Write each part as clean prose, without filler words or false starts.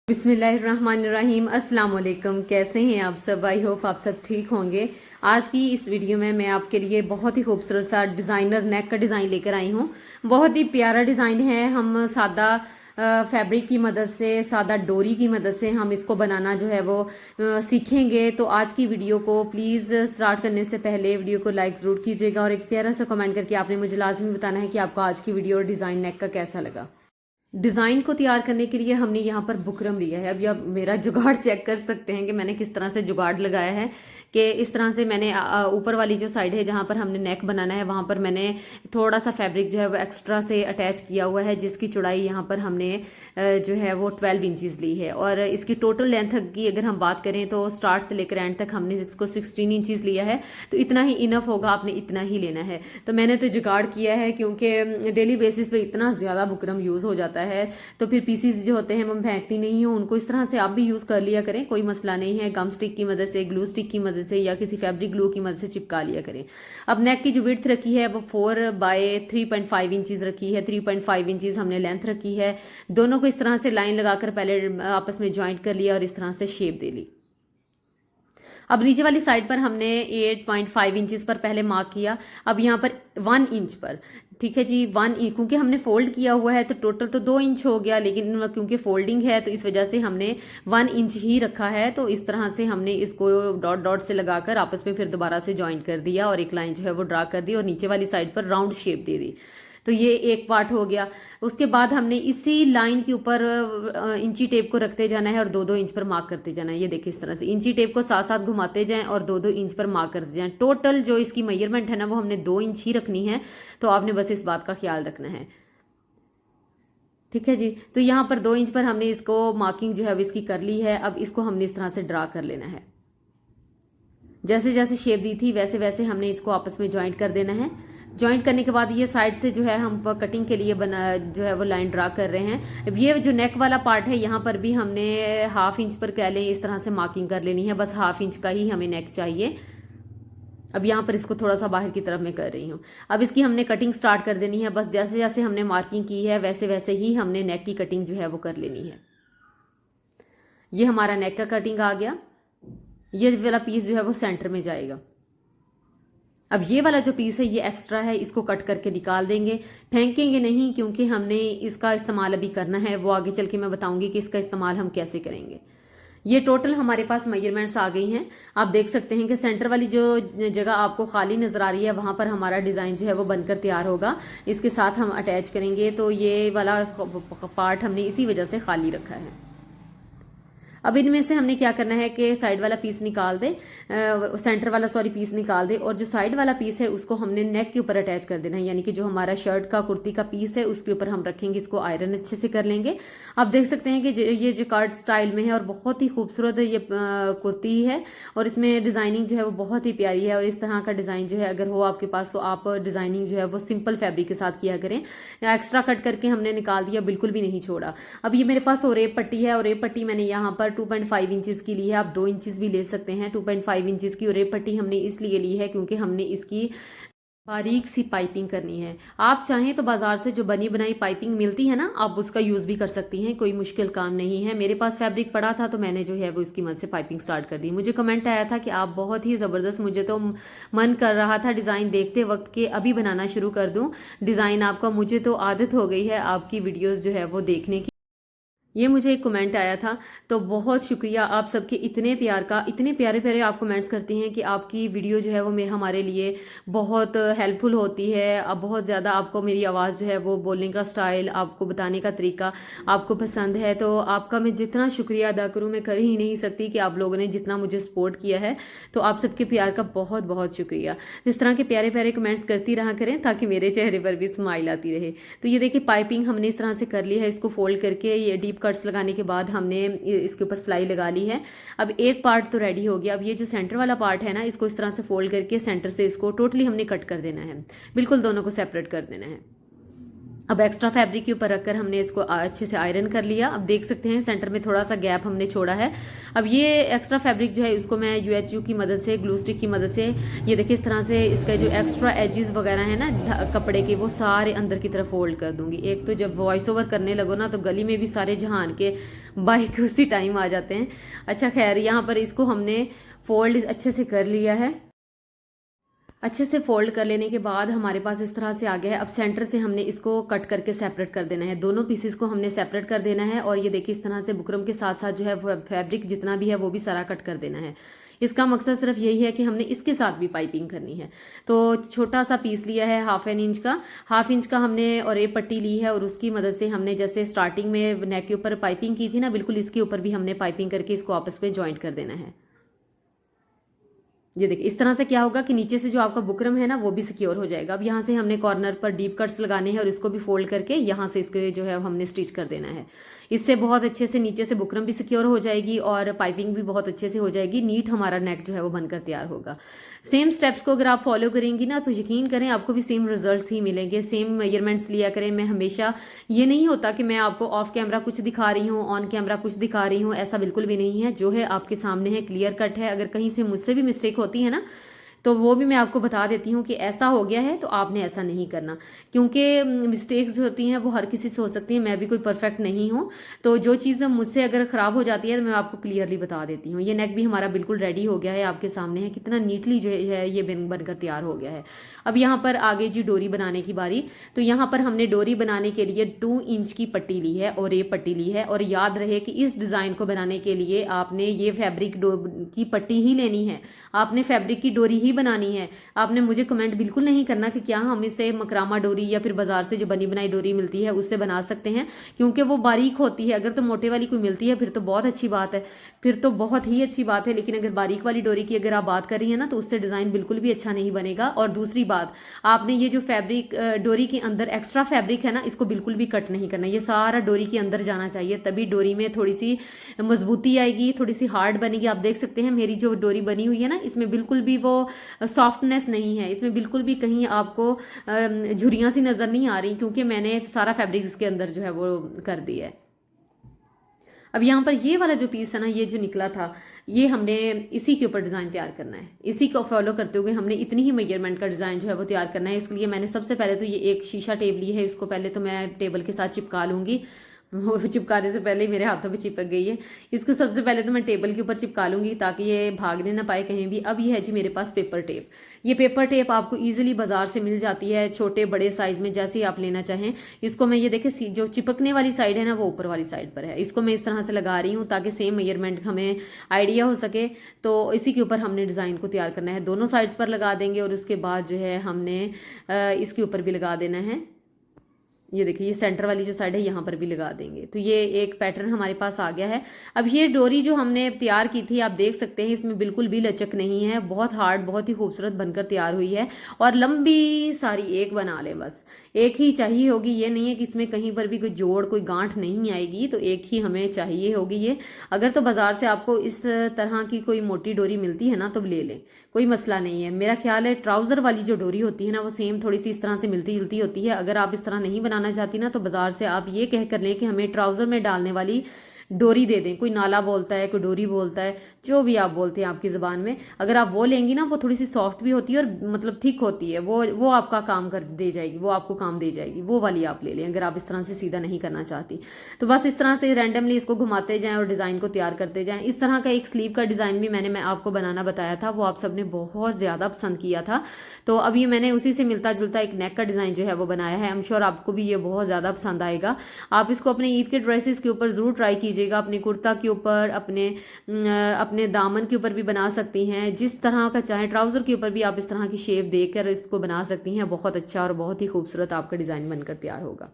बिस्मिल्लाहिर्रहमानिर्रहीम। अस्सलाम वालेकुम। कैसे हैं आप सब? आई होप आप सब ठीक होंगे। आज की इस वीडियो में मैं आपके लिए बहुत ही खूबसूरत सा डिज़ाइनर नेक का डिज़ाइन लेकर आई हूँ। बहुत ही प्यारा डिज़ाइन है। हम सादा फैब्रिक की मदद से, सादा डोरी की मदद से हम इसको बनाना जो है वो सीखेंगे। तो आज की वीडियो को प्लीज़ स्टार्ट करने से पहले वीडियो को लाइक ज़रूर कीजिएगा और एक प्यारा सा कमेंट करके आपने मुझे लाजमी बताना है कि आपको आज की वीडियो और डिज़ाइन नेक का कैसा लगा। डिज़ाइन को तैयार करने के लिए हमने यहाँ पर बुकरम लिया है। अभी आप मेरा जुगाड़ चेक कर सकते हैं कि मैंने किस तरह से जुगाड़ लगाया है कि इस तरह से मैंने ऊपर वाली जो साइड है जहाँ पर हमने नेक बनाना है वहाँ पर मैंने थोड़ा सा फैब्रिक जो है वो एक्स्ट्रा से अटैच किया हुआ है, जिसकी चौड़ाई यहाँ पर हमने जो है वो 12 इंचज़ ली है। और इसकी टोटल लेंथ की अगर हम बात करें तो स्टार्ट से लेकर एंड तक हमने इसको 16 इंचज़ लिया है। तो इतना ही इनफ होगा, आपने इतना ही लेना है। तो मैंने तो जुगाड़ किया है क्योंकि डेली बेसिस पे इतना ज़्यादा बुकरम यूज़ हो जाता है, तो फिर पीसीस जो होते हैं हम फेंकती नहीं हूँ उनको। इस तरह से आप भी यूज़ कर लिया करें, कोई मसला नहीं है। गम स्टिक की मदद से, ग्लू स्टिक की मदद से या किसी फैब्रिक ग्लू की मदद से चिपका लिया करें। अब नेक की जो विड्थ रखी है वो 4 बाय 3.5 इंचज़ रखी है। 3.5 इंचज़ हमने लेंथ रखी है। दोनों को इस तरह से लाइन लगाकर पहले आपस में ज्वाइंट कर लिया और इस तरह से शेप दे ली। अब नीचे वाली साइड पर हमने 8.5 इंचज़ पर पहले मार्क किया। अब यहाँ पर 1 इंच पर, ठीक है जी, 1 इंच, क्योंकि हमने फोल्ड किया हुआ है तो टोटल तो 2 इंच हो गया, लेकिन क्योंकि फोल्डिंग है तो इस वजह से हमने 1 इंच ही रखा है। तो इस तरह से हमने इसको डॉट डॉट से लगाकर आपस में फिर दोबारा से ज्वाइंट कर दिया और एक लाइन जो है वो ड्रा कर दी और नीचे वाली साइड पर राउंड शेप दे दी। तो ये एक पार्ट हो गया। उसके बाद हमने इसी लाइन के ऊपर इंची टेप को रखते जाना है और 2-2 इंच पर मार्क करते जाना है। ये देखिए इस तरह से इंची टेप को साथ साथ घुमाते जाएं और 2-2 इंच पर मार्क करते जाएं। टोटल जो इसकी मेजरमेंट है ना वो हमने 2 इंच ही रखनी है। तो आपने बस इस बात का ख्याल रखना है, ठीक है जी। तो यहाँ पर 2 इंच पर हमने इसको मार्किंग जो है अब इसकी कर ली है। अब इसको हमने इस तरह से ड्रा कर लेना है। जैसे जैसे शेप दी थी वैसे वैसे हमने इसको आपस में ज्वाइंट कर देना है। ज्वाइंट करने के बाद ये साइड से जो है हम कटिंग के लिए बना जो है वो लाइन ड्रा कर रहे हैं। अब ये जो नेक वाला पार्ट है यहाँ पर भी हमने 1/2 इंच पर कह लें इस तरह से मार्किंग कर लेनी है। बस 1/2 इंच का ही हमें नेक चाहिए। अब यहाँ पर इसको थोड़ा सा बाहर की तरफ मैं कर रही हूँ। अब इसकी हमने कटिंग स्टार्ट कर देनी है। बस जैसे जैसे हमने मार्किंग की है वैसे वैसे ही हमने नेक की कटिंग जो है वो कर लेनी है। ये हमारा नेक का कटिंग आ गया। ये वाला पीस जो है वो सेंटर में जाएगा। अब ये वाला जो पीस है ये एक्स्ट्रा है, इसको कट करके निकाल देंगे। फेंकेंगे नहीं क्योंकि हमने इसका इस्तेमाल अभी करना है, वो आगे चल के मैं बताऊंगी कि इसका इस्तेमाल हम कैसे करेंगे। ये टोटल हमारे पास मेजरमेंट्स आ गई हैं। आप देख सकते हैं कि सेंटर वाली जो जगह आपको खाली नजर आ रही है वहां पर हमारा डिज़ाइन जो है वो बनकर तैयार होगा। इसके साथ हम अटैच करेंगे। तो ये वाला पार्ट हमने इसी वजह से खाली रखा है। अब इनमें से हमने क्या करना है कि साइड वाला पीस निकाल दे, सेंटर वाला सॉरी पीस निकाल दे और जो साइड वाला पीस है उसको हमने नेक के ऊपर अटैच कर देना है। यानी कि जो हमारा शर्ट का कुर्ती का पीस है उसके ऊपर हम रखेंगे, इसको आयरन अच्छे से कर लेंगे। आप देख सकते हैं कि ये जिकार्ड स्टाइल में है और बहुत ही खूबसूरत ये कुर्ती है और इसमें डिज़ाइनिंग जो है वो बहुत ही प्यारी है। और इस तरह का डिज़ाइन जो है अगर हो आपके पास तो आप डिज़ाइनिंग जो है वो सिंपल फैब्रिक के साथ किया करें। एक्स्ट्रा कट करके हमने निकाल दिया, बिल्कुल भी नहीं छोड़ा। अब ये मेरे पास ओरेब पट्टी है। ओरेब पट्टी मैंने यहाँ पर 2.5 इंचज़ की ली है। आप 2 इंचज़ भी ले सकते हैं। 2.5 इंचज़ की ओरेब पट्टी हमने इसलिए ली है क्योंकि हमने इसकी बारीक सी पाइपिंग करनी है। आप चाहें तो बाजार से जो बनी बनाई पाइपिंग मिलती है ना, आप उसका यूज़ भी कर सकती हैं, कोई मुश्किल काम नहीं है। मेरे पास फैब्रिक पड़ा था तो मैंने जो है वो इसकी मदद से पाइपिंग स्टार्ट कर दी। मुझे कमेंट आया था कि आप बहुत ही ज़बरदस्त, मुझे तो मन कर रहा था डिज़ाइन देखते वक्त के अभी बनाना शुरू कर दूँ डिज़ाइन आपका। मुझे तो आदत हो गई है आपकी वीडियोज़ जो है वो देखने की। ये मुझे एक कमेंट आया था, तो बहुत शुक्रिया आप सबके इतने प्यार का। इतने प्यारे प्यारे आप कमेंट्स करती हैं कि आपकी वीडियो जो है वो हमारे लिए बहुत हेल्पफुल होती है। अब बहुत ज़्यादा आपको मेरी आवाज़ जो है वो बोलने का स्टाइल, आपको बताने का तरीका आपको पसंद है। तो आपका मैं जितना शुक्रिया अदा करूँ मैं कर ही नहीं सकती कि आप लोगों ने जितना मुझे सपोर्ट किया है। तो आप सबके प्यार का बहुत बहुत शुक्रिया। इस तरह के प्यारे प्यारे कमेंट्स करती रहा करें ताकि मेरे चेहरे पर भी स्माइल आती रहे। तो ये देखिए पाइपिंग हमने इस तरह से कर ली है। इसको फोल्ड करके ये डीप कट्स लगाने के बाद हमने इसके ऊपर सिलाई लगा ली है। अब एक पार्ट तो रेडी हो गया। अब ये जो सेंटर वाला पार्ट है ना, इसको इस तरह से फोल्ड करके सेंटर से इसको टोटली हमने कट कर देना है, बिल्कुल दोनों को सेपरेट कर देना है। अब एक्स्ट्रा फैब्रिक के ऊपर रखकर हमने इसको अच्छे से आयरन कर लिया। अब देख सकते हैं सेंटर में थोड़ा सा गैप हमने छोड़ा है। अब ये एक्स्ट्रा फैब्रिक जो है इसको मैं UHU की मदद से, ग्लू स्टिक की मदद से, ये देखिए इस तरह से इसका जो एक्स्ट्रा एजेस वगैरह है ना कपड़े के, वो सारे अंदर की तरफ फोल्ड कर दूंगी। एक तो जब वॉइस ओवर करने लगो ना तो गली में भी सारे जहान के बाइक उसी टाइम आ जाते हैं। अच्छा खैर, यहाँ पर इसको हमने फोल्ड अच्छे से कर लिया है। अच्छे से फोल्ड कर लेने के बाद हमारे पास इस तरह से आ गया है। अब सेंटर से हमने इसको कट करके सेपरेट कर देना है, दोनों पीसेस को हमने सेपरेट कर देना है। और ये देखिए इस तरह से बुकरम के साथ साथ जो है फैब्रिक जितना भी है वो भी सारा कट कर देना है। इसका मकसद सिर्फ यही है कि हमने इसके साथ भी पाइपिंग करनी है। तो छोटा सा पीस लिया है हाफ इंच का हमने, और ये पट्टी ली है और उसकी मदद से हमने जैसे स्टार्टिंग में नेक के ऊपर पाइपिंग की थी ना, बिल्कुल इसके ऊपर भी हमने पाइपिंग करके इसको आपस में ज्वाइंट कर देना है। ये देखिए इस तरह से क्या होगा कि नीचे से जो आपका बुकरम है ना वो भी सिक्योर हो जाएगा। अब यहाँ से हमने कॉर्नर पर डीप कट्स लगाने हैं और इसको भी फोल्ड करके यहाँ से इसके जो है हमने स्टिच कर देना है। इससे बहुत अच्छे से नीचे से बुकरम भी सिक्योर हो जाएगी और पाइपिंग भी बहुत अच्छे से हो जाएगी। नीट हमारा नेक जो है वो बनकर तैयार होगा। सेम स्टेप्स को अगर आप फॉलो करेंगी ना तो यकीन करें आपको भी सेम रिजल्ट्स ही मिलेंगे। सेम मेजरमेंट्स लिया करें। मैं हमेशा, ये नहीं होता कि मैं आपको ऑफ कैमरा कुछ दिखा रही हूँ, ऑन कैमरा कुछ दिखा रही हूँ, ऐसा बिल्कुल भी नहीं है। जो है आपके सामने है, क्लियर कट है। अगर कहीं से मुझसे भी मिस्टेक होती है ना तो वो भी मैं आपको बता देती हूँ कि ऐसा हो गया है तो आपने ऐसा नहीं करना, क्योंकि मिस्टेक्स जो होती हैं वो हर किसी से हो सकती है। मैं भी कोई परफेक्ट नहीं हूँ, तो जो चीज़ मुझसे अगर ख़राब हो जाती है तो मैं आपको क्लियरली बता देती हूँ। ये नेक भी हमारा बिल्कुल रेडी हो गया है, आपके सामने है कितना नीटली जो है ये बनकर तैयार हो गया है। अब यहाँ पर आगे जी डोरी बनाने की बारी। तो यहाँ पर हमने डोरी बनाने के लिए 2 इंच की पट्टी ली है और ये पट्टी ली है। और याद रहे कि इस डिज़ाइन को बनाने के लिए आपने ये फैब्रिक की पट्टी ही लेनी है, आपने फैब्रिक की डोरी ही बनानी है। आपने मुझे कमेंट बिल्कुल नहीं करना कि क्या हम इसे मकरामा डोरी या फिर बाजार से जो बनी बनाई डोरी मिलती है उससे बना सकते हैं, क्योंकि वो बारीक होती है। अगर तो मोटे वाली कोई मिलती है फिर तो बहुत अच्छी बात है, फिर तो बहुत ही अच्छी बात है। लेकिन अगर बारीक वाली डोरी की अगर आप बात कर रही है ना तो उससे डिज़ाइन बिल्कुल भी अच्छा नहीं बनेगा। और दूसरी बात, आपने ये जो फैब्रिक डोरी के अंदर एक्स्ट्रा फैब्रिक है ना इसको बिल्कुल भी कट नहीं करना, ये सारा डोरी के अंदर जाना चाहिए, तभी डोरी में थोड़ी सी मजबूती आएगी, थोड़ी सी हार्ड बनेगी। आप देख सकते हैं मेरी जो डोरी बनी हुई है ना इसमें बिल्कुल भी वो सॉफ्टनेस नहीं है, इसमें बिल्कुल भी कहीं आपको झुर्रियां सी नजर नहीं आ रही, क्योंकि मैंने सारा फैब्रिक इसके अंदर जो है वो कर दिया है। अब यहाँ पर ये वाला जो पीस है ना, ये जो निकला था, ये हमने इसी के ऊपर डिज़ाइन तैयार करना है। इसी को फॉलो करते हुए हमने इतनी ही मेजरमेंट का डिज़ाइन जो है वो तैयार करना है। इसके लिए मैंने सबसे पहले तो ये एक शीशा टेप ली है, इसको पहले तो मैं टेबल के साथ चिपका लूँगी। वो चिपकाने से पहले ही मेरे हाथों पे चिपक गई है। इसको सबसे पहले तो मैं टेबल के ऊपर चिपका लूँगी ताकि ये भागने ना पाए कहीं भी। अब ये है जी मेरे पास पेपर टेप। ये पेपर टेप आपको इजीली बाजार से मिल जाती है, छोटे बड़े साइज में जैसे आप लेना चाहें। इसको मैं ये देखें, जो चिपकने वाली साइड है ना वो ऊपर वाली साइड पर है। इसको मैं इस तरह से लगा रही हूँ ताकि सेम मेजरमेंट हमें आइडिया हो सके। तो इसी के ऊपर हमने डिज़ाइन को तैयार करना है। दोनों साइड्स पर लगा देंगे और उसके बाद जो है हमने इसके ऊपर भी लगा देना है। ये देखिए ये सेंटर वाली जो साइड है यहाँ पर भी लगा देंगे। तो ये एक पैटर्न हमारे पास आ गया है। अब ये डोरी जो हमने तैयार की थी आप देख सकते हैं इसमें बिल्कुल भी लचक नहीं है, बहुत हार्ड, बहुत ही खूबसूरत बनकर तैयार हुई है। और लंबी सारी एक बना ले, बस एक ही चाहिए होगी। ये नहीं है कि इसमें कहीं पर भी कोई जोड़, कोई गांठ नहीं आएगी, तो एक ही हमें चाहिए होगी ये। अगर तो बाजार से आपको इस तरह की कोई मोटी डोरी मिलती है ना तो ले लें, कोई मसला नहीं है। मेरा ख्याल है ट्राउजर वाली जो डोरी होती है ना वो सेम थोड़ी सी इस तरह से मिलती जुलती होती है। अगर आप इस तरह नहीं बनाना चाहती ना तो बाजार से आप ये कह कर लें कि हमें ट्राउजर में डालने वाली डोरी दे दें। कोई नाला बोलता है, कोई डोरी बोलता है, जो भी आप बोलते हैं आपकी ज़बान में। अगर आप वो लेंगी ना वो थोड़ी सी सॉफ्ट भी होती है और मतलब थिक होती है, वो आपका काम कर दे जाएगी, वो आपको काम दे जाएगी। वो वाली आप ले लें अगर आप इस तरह से सीधा नहीं करना चाहती। तो बस इस तरह से रैंडमली इसको घुमाते जाएं और डिज़ाइन को तैयार करते जाएं। इस तरह का एक स्लीव का डिज़ाइन भी मैं आपको बनाना बताया था, वो आप सबने बहुत ज़्यादा पसंद किया था। तो अब ये मैंने उसी से मिलता जुलता एक नेक का डिज़ाइन जो है वो बनाया है। आई एम श्योर आपको भी ये बहुत ज़्यादा पसंद आएगा। आप इसको अपने ईद के ड्रेसेस के ऊपर ज़रूर ट्राई कीजिएगा, अपने कुर्ता के ऊपर, अपने दामन के ऊपर भी बना सकती हैं, जिस तरह का चाहे। ट्राउज़र के ऊपर भी आप इस तरह की शेप देकर इसको बना सकती हैं। बहुत अच्छा और बहुत ही खूबसूरत आपका डिज़ाइन बनकर तैयार होगा।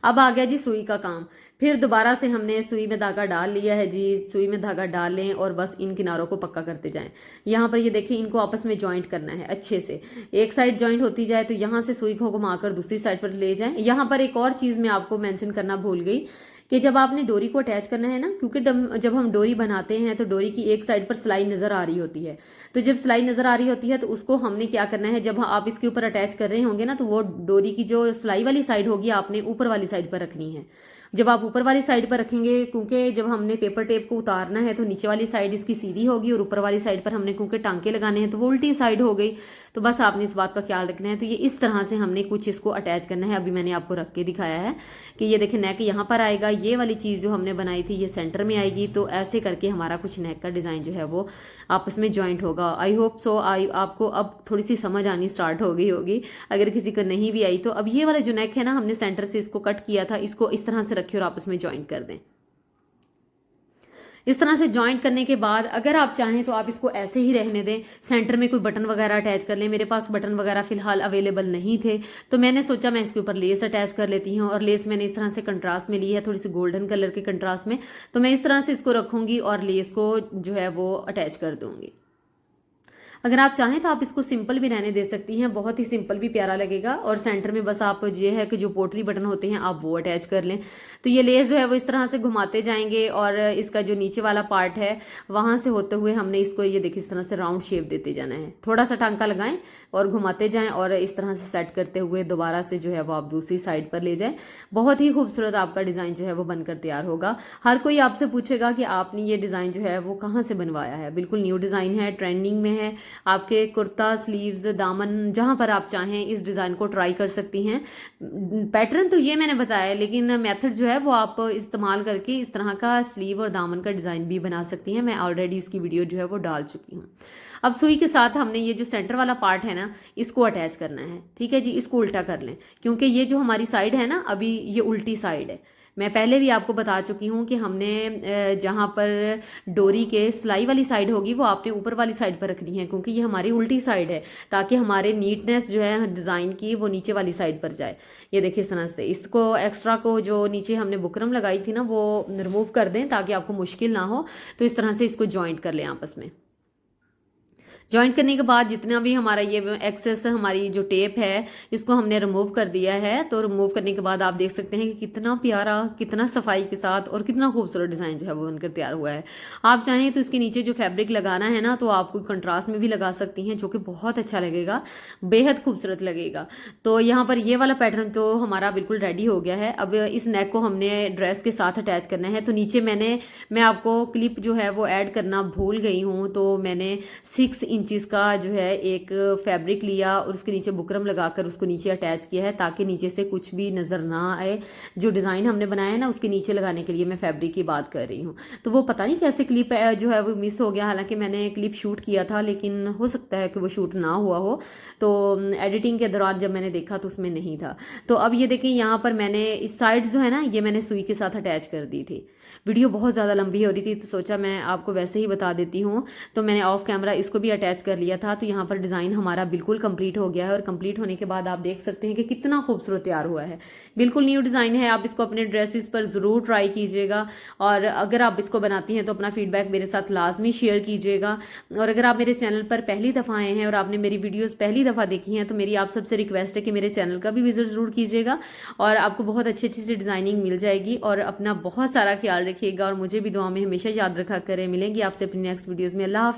अब आ गया जी सुई का काम। फिर दोबारा से हमने सुई में धागा डाल लिया है जी। सुई में धागा डाल लें और बस इन किनारों को पक्का करते जाएं। यहाँ पर ये देखिए, इनको आपस में जॉइंट करना है अच्छे से। एक साइड जॉइंट होती जाए तो यहाँ से सुई को घुमाकर दूसरी साइड पर ले जाएं। यहाँ पर एक और चीज़ मैं आपको मेंशन करना भूल गई कि जब आपने डोरी को अटैच करना है ना, क्योंकि जब हम डोरी बनाते हैं तो डोरी की एक साइड पर सिलाई नजर आ रही होती है। तो जब सिलाई नजर आ रही होती है तो उसको हमने क्या करना है, जब आप इसके ऊपर अटैच कर रहे होंगे ना, तो वो डोरी की जो सिलाई वाली साइड होगी आपने ऊपर वाली साइड पर रखनी है। जब आप ऊपर वाली साइड पर रखेंगे, क्योंकि जब हमने पेपर टेप को उतारना है तो नीचे वाली साइड इसकी सीधी होगी और ऊपर वाली साइड पर हमने क्योंकि टांके लगाने हैं तो वो उल्टी साइड हो गई। तो बस आपने इस बात का ख्याल रखना है। तो ये इस तरह से हमने कुछ इसको अटैच करना है। अभी मैंने आपको रख के दिखाया है कि ये देखिए नेक यहाँ पर आएगा, ये वाली चीज़ जो हमने बनाई थी ये सेंटर में आएगी। तो ऐसे करके हमारा कुछ नेक का डिज़ाइन जो है वो आपस में जॉइंट होगा। आई होप सो आपको अब थोड़ी सी समझ आनी स्टार्ट हो गई होगी। अगर किसी को नहीं भी आई तो अब ये वाला जो नेक है ना, हमने सेंटर से इसको कट किया था, इसको इस तरह से रखिए और आपस में जॉइंट कर दें। इस तरह से जॉइंट करने के बाद अगर आप चाहें तो आप इसको ऐसे ही रहने दें, सेंटर में कोई बटन वगैरह अटैच कर लें। मेरे पास बटन वगैरह फिलहाल अवेलेबल नहीं थे तो मैंने सोचा मैं इसके ऊपर लेस अटैच कर लेती हूँ। और लेस मैंने इस तरह से कंट्रास्ट में ली है, थोड़ी सी गोल्डन कलर के कंट्रास्ट में। तो मैं इस तरह से इसको रखूंगी और लेस को जो है वो अटैच कर दूंगी। अगर आप चाहें तो आप इसको सिंपल भी रहने दे सकती हैं, बहुत ही सिंपल भी प्यारा लगेगा। और सेंटर में बस आप ये है कि जो पोटली बटन होते हैं आप वो अटैच कर लें। तो ये लेस जो है वो इस तरह से घुमाते जाएंगे और इसका जो नीचे वाला पार्ट है वहां से होते हुए हमने इसको ये देखिए इस तरह से राउंड शेप देते जाना है। थोड़ा सा टांका लगाएं और घुमाते जाएं और इस तरह से सेट करते हुए दोबारा से जो है वो आप दूसरी साइड पर ले जाएं। बहुत ही खूबसूरत आपका डिज़ाइन जो है वो बनकर तैयार होगा। हर कोई आपसे पूछेगा कि आपने ये डिज़ाइन जो है वो कहाँ से बनवाया है। बिल्कुल न्यू डिज़ाइन है, ट्रेंडिंग में है। आपके कुर्ता, स्लीव्स, दामन, जहां पर आप चाहें इस डिज़ाइन को ट्राई कर सकती हैं। पैटर्न तो ये मैंने बताया, लेकिन मेथड जो है वो आप इस्तेमाल करके इस तरह का स्लीव और दामन का डिज़ाइन भी बना सकती हैं। मैं ऑलरेडी इसकी वीडियो जो है वो डाल चुकी हूँ। अब सुई के साथ हमने ये जो सेंटर वाला पार्ट है ना, इसको अटैच करना है। ठीक है जी, इसको उल्टा कर लें क्योंकि ये जो हमारी साइड है ना, अभी ये उल्टी साइड है। मैं पहले भी आपको बता चुकी हूँ कि हमने जहाँ पर डोरी के सिलाई वाली साइड होगी वो आपने ऊपर वाली साइड पर रखनी है, क्योंकि ये हमारी उल्टी साइड है, ताकि हमारे नीटनेस जो है डिज़ाइन की वो नीचे वाली साइड पर जाए। ये देखिए इस तरह से इसको एक्स्ट्रा को जो नीचे हमने बुकरम लगाई थी ना वो रिमूव कर दें ताकि आपको मुश्किल ना हो। तो इस तरह से इसको जॉइंट कर लें आपस में। जॉइंट करने के बाद जितना भी हमारा ये एक्सेस हमारी जो टेप है इसको हमने रिमूव कर दिया है। तो रिमूव करने के बाद आप देख सकते हैं कि कितना प्यारा, कितना सफाई के साथ और कितना खूबसूरत डिज़ाइन जो है वो बनकर तैयार हुआ है। आप चाहें तो इसके नीचे जो फैब्रिक लगाना है ना, तो आप कंट्रास्ट में भी लगा सकती हैं, जो कि बहुत अच्छा लगेगा, बेहद खूबसूरत लगेगा। तो यहाँ पर ये वाला पैटर्न तो हमारा बिल्कुल रेडी हो गया है। अब इस नेक को हमने ड्रेस के साथ अटैच करना है। तो नीचे मैं आपको क्लिप जो है वो ऐड करना भूल गई हूँ। तो मैंने 6 इंचेस का जो है एक फैब्रिक लिया और उसके नीचे बुकरम लगाकर उसको नीचे अटैच किया है, ताकि नीचे से कुछ भी नज़र ना आए। जो डिज़ाइन हमने बनाया है ना उसके नीचे लगाने के लिए मैं फैब्रिक की बात कर रही हूँ। तो वो पता नहीं कैसे क्लिप जो है वो मिस हो गया। हालांकि मैंने क्लिप शूट किया था, लेकिन हो सकता है कि वो शूट ना हुआ हो। तो एडिटिंग के दौरान जब मैंने देखा तो उसमें नहीं था। तो अब ये देखिए यहाँ पर मैंने इस साइड जो है ना, ये मैंने सुई के साथ अटैच कर दी थी। वीडियो बहुत ज़्यादा लंबी हो रही थी तो सोचा मैं आपको वैसे ही बता देती हूँ। तो मैंने ऑफ कैमरा इसको भी अटैच कर लिया था। तो यहाँ पर डिज़ाइन हमारा बिल्कुल कंप्लीट हो गया है और कंप्लीट होने के बाद आप देख सकते हैं कि कितना खूबसूरत तैयार हुआ है। बिल्कुल न्यू डिज़ाइन है। आप इसको अपने ड्रेसेस पर ज़रूर ट्राई कीजिएगा और अगर आप इसको बनाती हैं तो अपना फीडबैक मेरे साथ लाजमी शेयर कीजिएगा। और अगर आप मेरे चैनल पर पहली दफ़ा आए हैं और आपने मेरी वीडियोज़ पहली दफ़ा देखी हैं तो मेरी आप सबसे रिक्वेस्ट है कि मेरे चैनल का भी विजिट ज़रूर कीजिएगा और आपको बहुत अच्छी अच्छी सी डिज़ाइनिंग मिल जाएगी। और अपना बहुत सारा ख्याल रखिएगा और मुझे भी दुआ में हमेशा याद रखा करें। मिलेंगी आपसे अपनी नेक्स्ट वीडियोज़ में। अल्लाह हाफ़िज़।